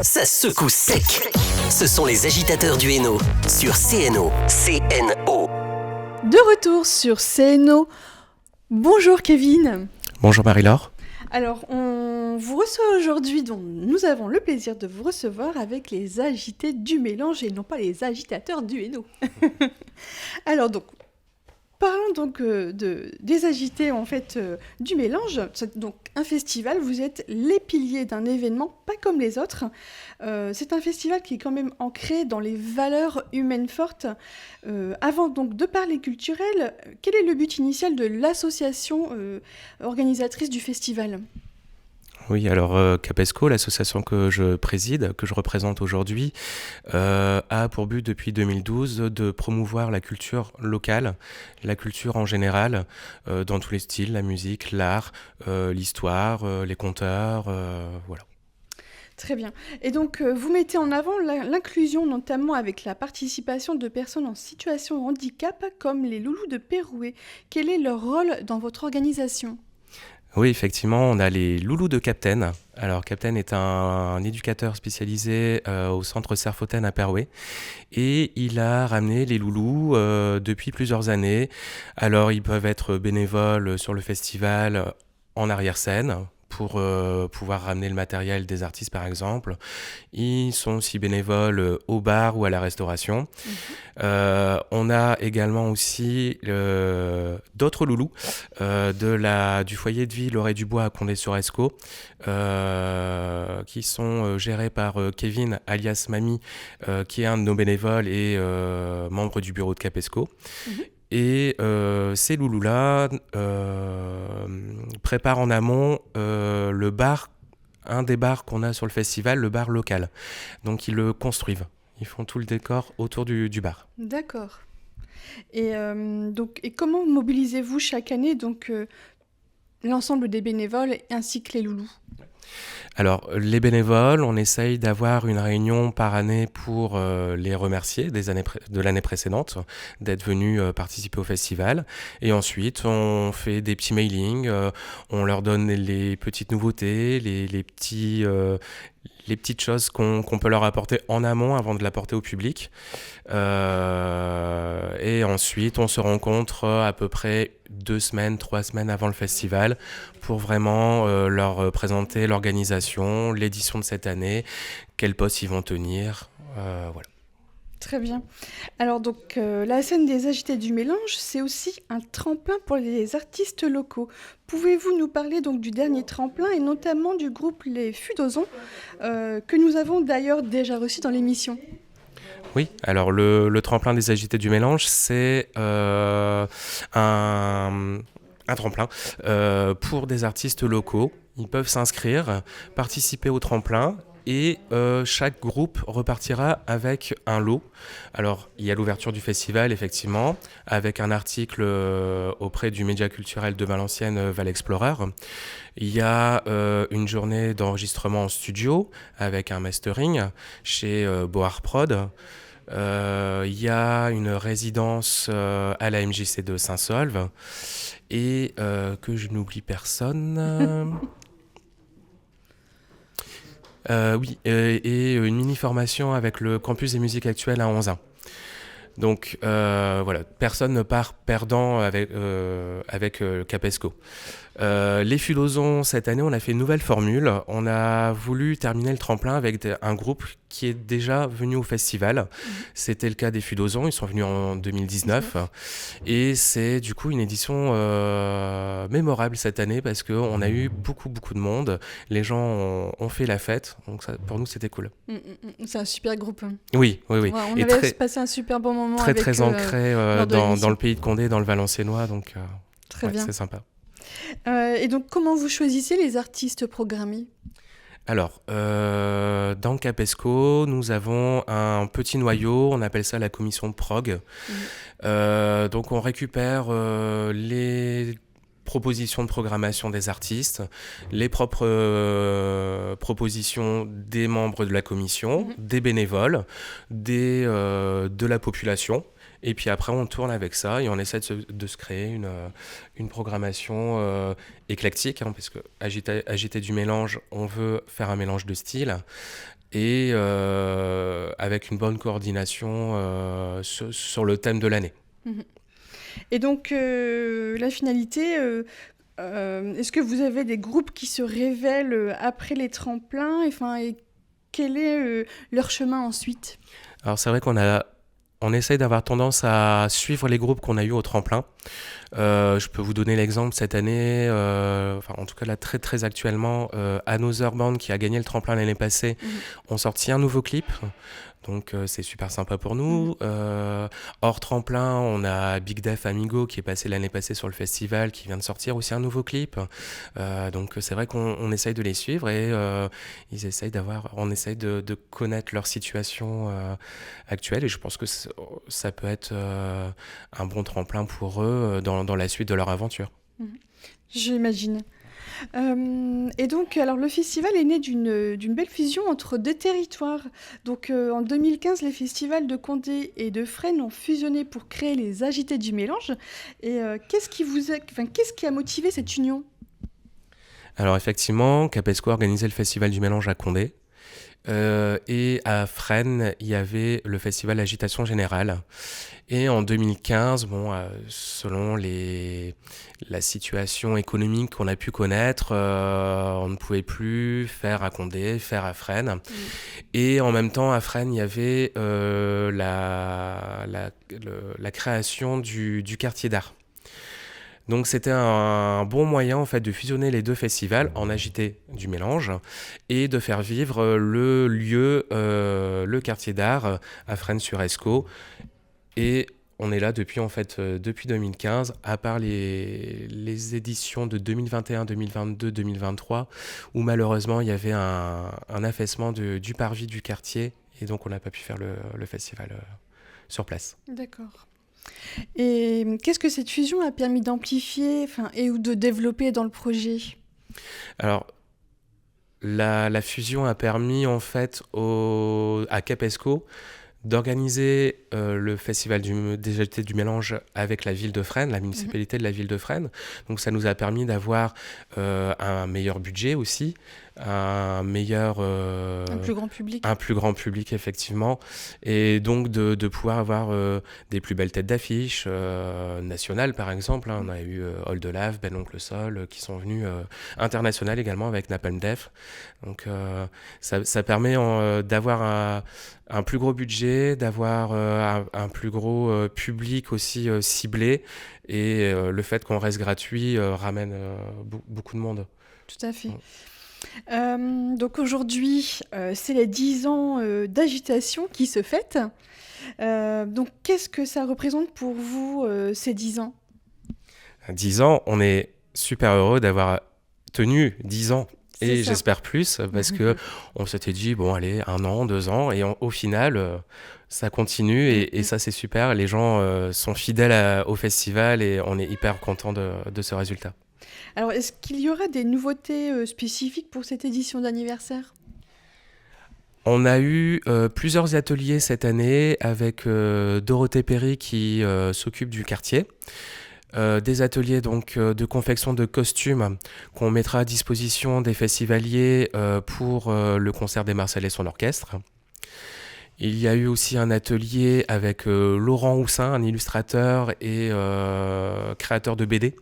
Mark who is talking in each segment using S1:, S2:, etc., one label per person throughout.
S1: ça secoue sec. Ce sont les agitateurs du Hainaut sur CNO. CNO.
S2: De retour sur CNO. Bonjour Kevin.
S3: Bonjour Marie-Laure.
S2: Alors, on vous reçoit aujourd'hui, donc nous avons le plaisir de vous recevoir avec les agités du mélange et non pas les agitateurs du Hainaut. Alors donc, parlons donc des agités en fait du mélange. C'est donc un festival, vous êtes les piliers d'un événement, pas comme les autres. C'est un festival qui est quand même ancré dans les valeurs humaines fortes. Avant donc de parler culturel, quel est le but initial de l'association organisatrice du festival ?
S3: Oui, alors Capesco, l'association que je préside, que je représente aujourd'hui, a pour but depuis 2012 de promouvoir la culture locale, la culture en général, dans tous les styles, la musique, l'art, l'histoire, les conteurs, voilà.
S2: Très bien. Et donc, vous mettez en avant l'inclusion, notamment avec la participation de personnes en situation de handicap, comme les loulous de Pérouet. Quel est leur rôle dans votre organisation ?
S3: Oui, effectivement, on a les loulous de Captain. Alors, Captain est un éducateur spécialisé au centre Serfoten à Pérouet. Et il a ramené les loulous depuis plusieurs années. Alors, ils peuvent être bénévoles sur le festival en arrière-scène, pour pouvoir ramener le matériel des artistes par exemple. Ils sont aussi bénévoles au bar ou à la restauration. On a également aussi d'autres loulous du foyer de vie L'Oreille du Bois à Condé-sur-Escaut qui sont gérés par Kevin alias Mamie qui est un de nos bénévoles et membre du bureau de Capesco. Et ces loulous-là préparent en amont le bar, un des bars qu'on a sur le festival, le bar local. Donc ils le construisent, ils font tout le décor autour du bar.
S2: D'accord. Et comment mobilisez-vous chaque année l'ensemble des bénévoles ainsi que les loulous ?
S3: Alors, les bénévoles, on essaye d'avoir une réunion par année pour les remercier de l'année précédente, d'être venus participer au festival. Et ensuite, on fait des petits mailings, on leur donne les petites nouveautés, les petites choses qu'on peut leur apporter en amont avant de l'apporter au public. Et ensuite, on se rencontre à peu près 2 semaines, 3 semaines avant le festival pour vraiment leur présenter l'organisation, l'édition de cette année, quel poste ils vont tenir, voilà.
S2: Très bien. Alors donc, la scène des agités du mélange, c'est aussi un tremplin pour les artistes locaux. Pouvez-vous nous parler donc du dernier tremplin et notamment du groupe Les Fudosons, que nous avons d'ailleurs déjà reçu dans l'émission ?
S3: Oui, alors le tremplin des agités du mélange, c'est un tremplin pour des artistes locaux. Ils peuvent s'inscrire, participer au tremplin et chaque groupe repartira avec un lot. Alors, il y a l'ouverture du festival, effectivement, avec un article auprès du média culturel de Valenciennes, Val Explorer. Il y a une journée d'enregistrement en studio avec un mastering chez Boar Prod. Il y a une résidence à la MJC de Saint-Saulve et que je n'oublie personne. Oui, et une mini-formation avec le campus des musiques actuelles à Onzain. Donc voilà, personne ne part perdant avec Capesco. Les Philosons, cette année, on a fait une nouvelle formule. On a voulu terminer le tremplin avec un groupe qui est déjà venu au festival. C'était le cas des Philosons, ils sont venus en 2019. Et c'est du coup une édition mémorable cette année parce qu'on a eu beaucoup de monde. Les gens ont fait la fête, donc ça, pour nous c'était cool.
S2: C'est un super groupe.
S3: Oui.
S2: Ouais, on avait passé un super bon moment
S3: très ancré dans le pays de Condé, dans le Valenciennois, donc
S2: très bien.
S3: C'est sympa.
S2: Et donc, comment vous choisissez les artistes programmés ?
S3: Alors, dans Capesco, nous avons un petit noyau, on appelle ça la commission de prog. Donc, on récupère les propositions de programmation des artistes, les propres propositions des membres de la commission, des bénévoles, de la population. Et puis après, on tourne avec ça et on essaie de se créer une programmation éclectique, hein, parce que agiter du mélange, on veut faire un mélange de styles et avec une bonne coordination sur le thème de l'année.
S2: Et donc, la finalité, est-ce que vous avez des groupes qui se révèlent après les tremplins, et quel est leur chemin ensuite?
S3: Alors c'est vrai on essaye d'avoir tendance à suivre les groupes qu'on a eu au tremplin. Je peux vous donner l'exemple cette année, en tout cas là très très actuellement, Another Band qui a gagné le tremplin l'année passée, ont sorti un nouveau clip. Donc c'est super sympa pour nous. Hors tremplin, on a Big Def Amigo qui est passé l'année passée sur le festival, qui vient de sortir aussi un nouveau clip. Donc c'est vrai qu'on essaye de les suivre et on essaye de connaître leur situation actuelle, et je pense que ça peut être un bon tremplin pour eux dans la suite de leur aventure.
S2: J'imagine. Et donc, alors, le festival est né d'une belle fusion entre deux territoires. Donc, en 2015, les festivals de Condé et de Fresnes ont fusionné pour créer les Agités du Mélange. Et qu'est-ce qui a motivé cette union?
S3: Alors effectivement, Capesco a organisé le Festival du Mélange à Condé. Et à Fresnes, il y avait le festival Agitation Générale. Et en 2015, selon la situation économique qu'on a pu connaître, on ne pouvait plus faire à Condé, faire à Fresnes. Et en même temps, à Fresnes, il y avait la création du quartier d'art. Donc c'était un bon moyen en fait de fusionner les deux festivals en agité du mélange et de faire vivre le lieu, le quartier d'art à Fresnes-sur-Escaut. Et on est là depuis 2015, à part les éditions de 2021, 2022, 2023, où malheureusement il y avait un affaissement du parvis du quartier, et donc on n'a pas pu faire le festival sur place.
S2: D'accord. Et qu'est-ce que cette fusion a permis d'amplifier ou de développer dans le projet?
S3: Alors, la fusion a permis en fait à Capesco d'organiser le festival des Agités du Mélange avec la ville de Fresnes, la municipalité de la ville de Fresnes. Donc ça nous a permis d'avoir un meilleur budget aussi, un
S2: plus grand public.
S3: Un plus grand public, effectivement, et donc de pouvoir avoir des plus belles têtes d'affiche nationales, par exemple. On a eu Old Lave, Ben Oncle Sol, qui sont venus international également avec Napalm Death. Donc ça permet d'avoir un plus gros budget, d'avoir un plus gros public aussi ciblé, et le fait qu'on reste gratuit ramène beaucoup de monde.
S2: Tout à fait. Donc aujourd'hui, c'est les 10 ans d'agitation qui se fêtent. Donc qu'est-ce que ça représente pour vous, ces 10 ans?
S3: 10 ans, on est super heureux d'avoir tenu 10 ans. Et j'espère plus, parce que on s'était dit, bon allez, 1 an, 2 ans, et au final, ça continue, et ça c'est super. Les gens sont fidèles au festival, et on est hyper contents de ce résultat.
S2: Alors, est-ce qu'il y aura des nouveautés spécifiques pour cette édition d'anniversaire?
S3: On a eu plusieurs ateliers cette année avec Dorothée Perry qui s'occupe du quartier. Des ateliers donc de confection de costumes qu'on mettra à disposition des festivaliers pour le concert des Marcel et son orchestre. Il y a eu aussi un atelier avec Laurent Houssin, un illustrateur et créateur de BD.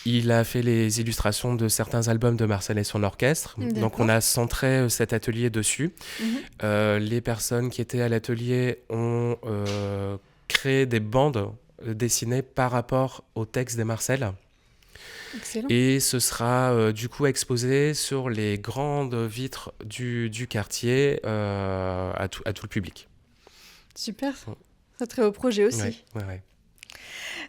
S3: Il a fait les illustrations de certains albums de Marcel et son orchestre. D'accord. Donc on a centré cet atelier dessus. Les personnes qui étaient à l'atelier ont créé des bandes dessinées par rapport au texte des Marcel.
S2: Excellent.
S3: Et ce sera du coup exposé sur les grandes vitres du quartier à tout le public.
S2: Super, c'est un très beau projet aussi.
S3: Ouais.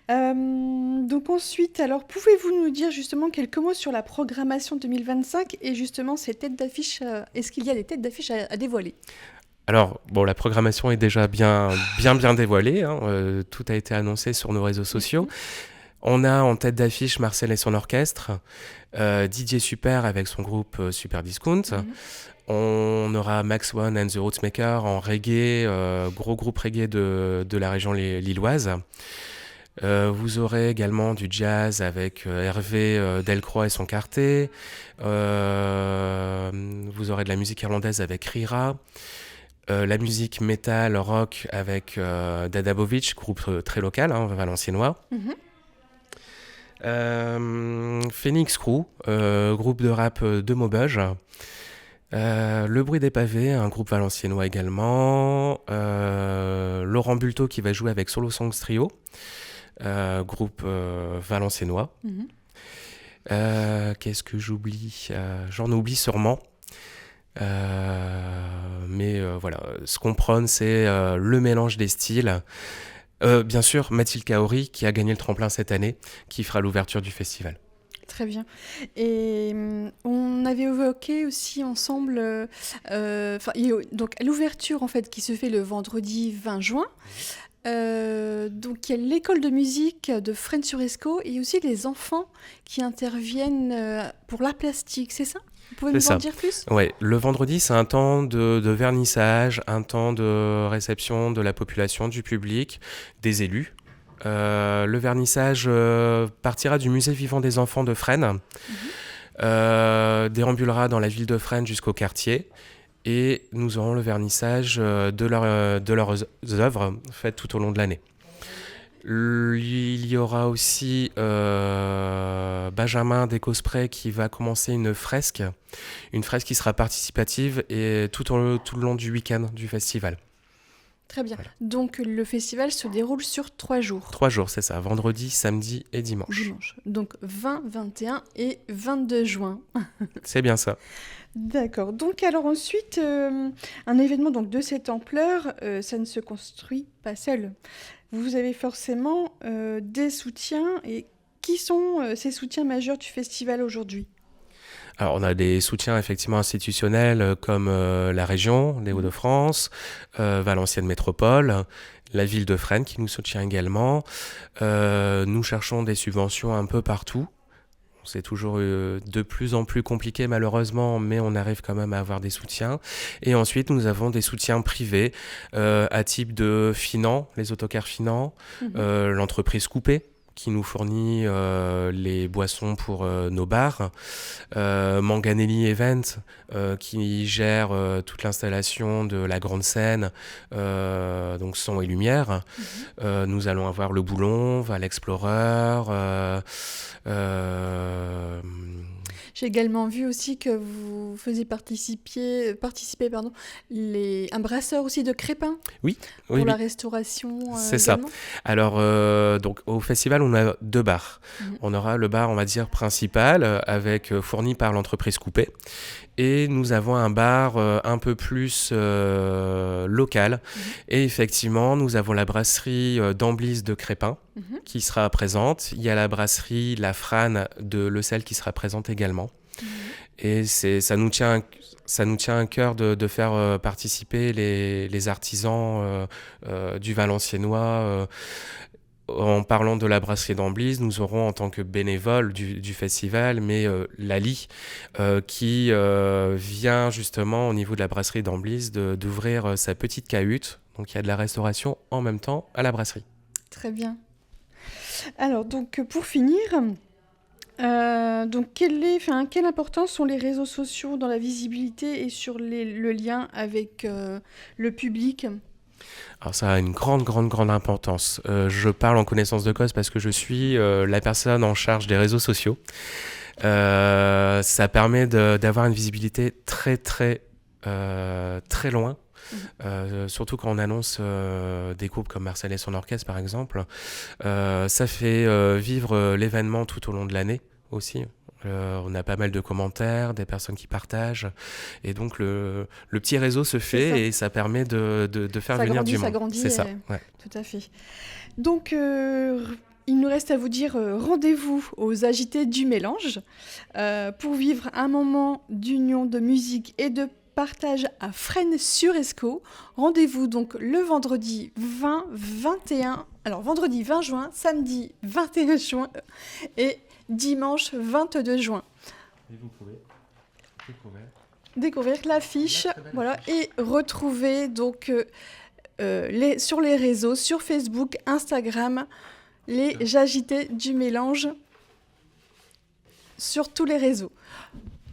S2: Donc ensuite, alors pouvez-vous nous dire justement quelques mots sur la programmation 2025 et justement ces têtes d'affiche, est-ce qu'il y a des têtes d'affiche à dévoiler?
S3: Alors, la programmation est déjà bien dévoilée, hein, tout a été annoncé sur nos réseaux sociaux. On a en tête d'affiche Marcel et son orchestre, Didier Super avec son groupe Super Discount. On on aura Max One and the Rootsmakers en reggae, gros groupe reggae de la région lilloise. Vous aurez également du jazz avec Hervé Delcroix et son quartet. Vous aurez de la musique irlandaise avec Rira. La musique metal rock avec Dadabovic, groupe très local, valenciennois. Phoenix Crew, groupe de rap de Maubeuge. Le Bruit des Pavés, un groupe valenciennois également. Laurent Bulto qui va jouer avec Solo Songs Trio, groupe valenciennois. Qu'est-ce que j'oublie? J'en oublie sûrement. Mais voilà, ce qu'on prône, c'est le mélange des styles. Bien sûr, Mathilde Kaori qui a gagné le tremplin cette année, qui fera l'ouverture du festival.
S2: Très bien. Et on avait évoqué aussi ensemble donc l'ouverture en fait qui se fait le vendredi 20 juin. Donc il y a l'école de musique de Fresnes-sur-Escaut et aussi les enfants qui interviennent pour l'art plastique, c'est ça? Vous pouvez nous en dire plus?
S3: Oui, le vendredi, c'est un temps de vernissage, un temps de réception de la population, du public, des élus. Le vernissage partira du musée vivant des enfants de Fresnes, déambulera dans la ville de Fresnes jusqu'au quartier et nous aurons le vernissage de leurs œuvres faites tout au long de l'année. Il y aura aussi Benjamin Descosprey qui va commencer une fresque qui sera participative et tout le long du week-end du festival.
S2: Très bien. Voilà. Donc le festival se déroule sur 3 jours.
S3: 3 jours, c'est ça. Vendredi, samedi et dimanche.
S2: Donc 20, 21 et 22 juin.
S3: C'est bien ça.
S2: D'accord. Donc alors ensuite, un événement donc, de cette ampleur, ça ne se construit pas seul. Vous avez forcément des soutiens. Et qui sont ces soutiens majeurs du festival aujourd'hui ?
S3: Alors, on a des soutiens effectivement institutionnels comme la région, les Hauts-de-France, Valenciennes Métropole, la ville de Fresnes qui nous soutient également. Nous cherchons des subventions un peu partout. C'est toujours de plus en plus compliqué malheureusement, mais on arrive quand même à avoir des soutiens. Et ensuite, nous avons des soutiens privés à type de Finan, les autocars Finan, l'entreprise Coupé, qui nous fournit les boissons pour nos bars, Manganelli Event, qui gère toute l'installation de la grande scène, donc son et lumière. Nous allons avoir le Boulon, Val Explorer.
S2: J'ai également vu aussi que vous faisiez participer un brasseur aussi de Crépin.
S3: Oui.
S2: Pour la restauration.
S3: C'est également. Ça. Alors, donc, au festival, on a 2 bars. On aura le bar, on va dire, principal, fourni par l'entreprise Coupé. Et nous avons un bar un peu plus local. Et effectivement, nous avons la brasserie d'Amblis de Crépin qui sera présente. Il y a la brasserie La Frane de Le Sel qui sera présente également. Et ça nous tient à cœur de faire participer les artisans du Valenciennois. En parlant de la brasserie d'Amblis, nous aurons en tant que bénévole du festival, mais Lali, qui vient justement au niveau de la brasserie d'Amblis d'ouvrir sa petite cahute. Donc il y a de la restauration en même temps à la brasserie.
S2: Très bien. Alors donc pour finir, donc quelle importance sont les réseaux sociaux dans la visibilité et sur le lien avec le public ?
S3: Alors ça a une grande importance. Je parle en connaissance de cause parce que je suis la personne en charge des réseaux sociaux. Ça permet d'avoir une visibilité très loin. Surtout quand on annonce des groupes comme Marcel et son orchestre par exemple. Ça fait vivre l'événement tout au long de l'année aussi. On a pas mal de commentaires, des personnes qui partagent. Et donc, le petit réseau se fait et ça permet de faire venir du monde.
S2: Ça grandit,
S3: c'est ça, ouais.
S2: Tout à fait. Donc, il nous reste à vous dire rendez-vous aux Agités du Mélange pour vivre un moment d'union, de musique et de partage à Fresnes-sur-Escaut. Rendez-vous donc le vendredi 20 juin, samedi 21 juin et dimanche 22 juin.
S3: Et vous pouvez.
S2: découvrir l'affiche, voilà, et retrouver donc sur les réseaux, sur Facebook, Instagram, les agités du mélange sur tous les réseaux.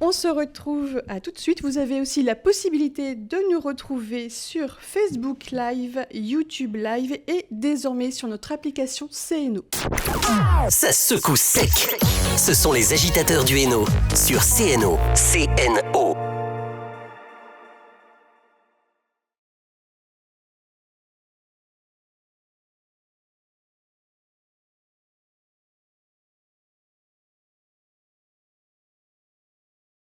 S2: On se retrouve à tout de suite. Vous avez aussi la possibilité de nous retrouver sur Facebook Live, YouTube Live et désormais sur notre application CNO.
S1: Ça secoue sec. Ce sont les agitateurs du Hainaut sur CNO. CNO.